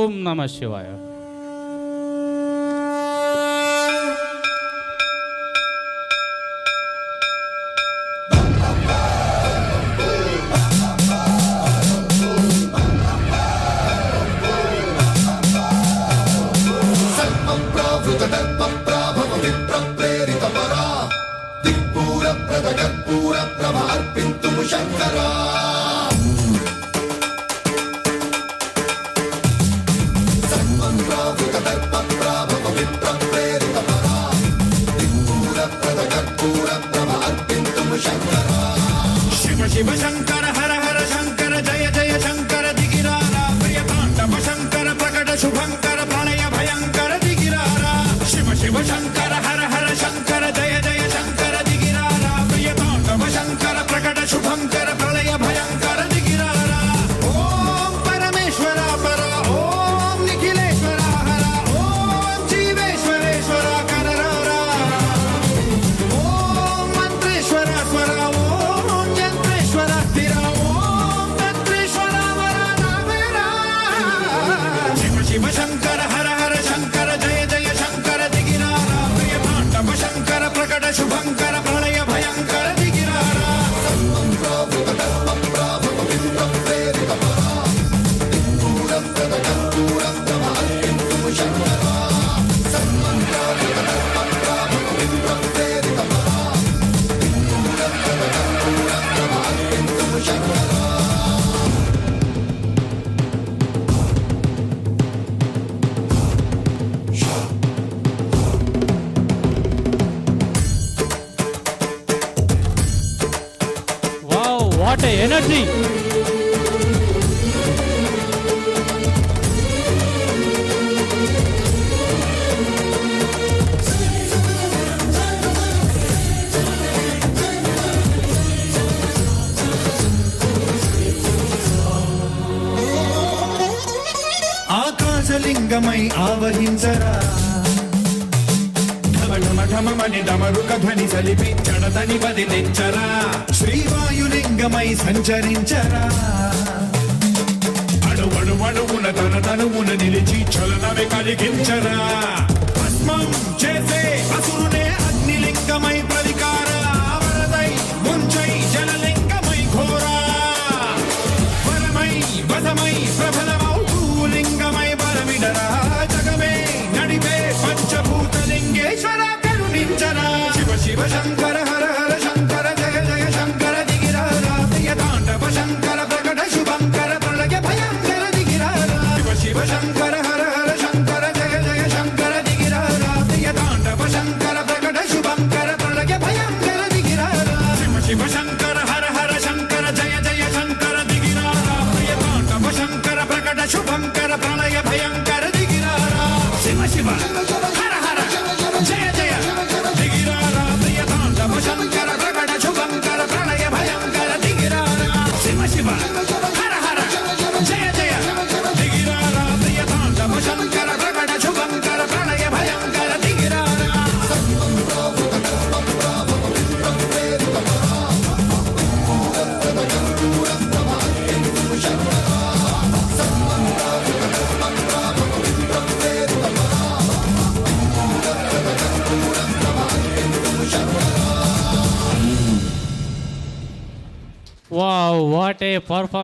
ఓం నమ శివాయ. శంకరా శివ శివ శంకర హర హర శంకర జయ జయ శంకర దిగిరారా ప్రియ తాండవ శంకర ప్రకట శుభంకర ప్రళయ భయంకర దిగిరారా శివ శివ శంకర హర హర శంకర జయ జయ శంకర దిగిరారా ప్రియ తాండవ శంకర ప్రకట శుభంకర ప్రళయ భయంకర దిగిరారా ఓం పరమేశ్వర పర ఓం నిఖిలేశ్వర హర ఓం జీవేశ్వరేశ్వర కరరారా ఓం మంత్రేశ్వర స్వర ఓం యంత్రేశ్వర స్థిర ఓం తంత్రేశ్వర వర నామేరా శివ శివ శంకర హర హర శంకర జయ జయ శంకర దిగిరారా ప్రియ తాండవ శంకర ప్రకట శుభంకర ప్రళయ భయంకర దిగిరారా వావ్, వాట్ ఏ ఎనర్జీ. ఆకాశలింగమై ఆవహించరా ఢమఢమఢమని డమరుక ధ్వని సలిపి చడదని బదిలించరా శ్రీవాయులింగమై సంచరించరా అణువణువున తన తనువున నిలిచి చలనమే కలిగించరా భస్మం చేసే అసురునే అగ్నిలింగమై ప్రవికార వరదై ముంచై జలలింగమై ఘోరా వరమై వదమై ప్రబలమౌ భూలింగమై బలమిడరా జగమే నడిపే పంచభూతలింగేశ్వర కరుణించరా శివ శివ శంకర హర హర శంకర జయ జయ శంకర దిగిరారా ప్రియ తాండవ శంకర ప్రకట శుభంకర ప్రళయ భయంకర దిగిరారా శివ శివ శంకర హర హర శంకర జయ జయ శంకర దిగిరారా ప్రియ తాండవ శంకర ప్రకట శుభంకర ప్రళయ భయంకర దిగిరారా శివ శివ శంకర హర హర శంకర జయ జయ శంకర దిగిరారా ప్రియ తాండవ శంకర ప్రకట శుభంకర ప్రళయ భయంకర దిగిరారా శివ శివ హర హర జయ జయ దిగిరారా ప్రియ తాండవ శంకర ప్రకట శుభంకర ప్రళయ భయంకర దిగిరారా శివ శివ హర హర జయ జయ దిగిరారా ప్రియ తాండవ శంకర ప్రకట శుభంకర ప్రళయ భయంకర దిగిరారా వావ్, వాట్ ఏ పర్ఫార్మెన్స్.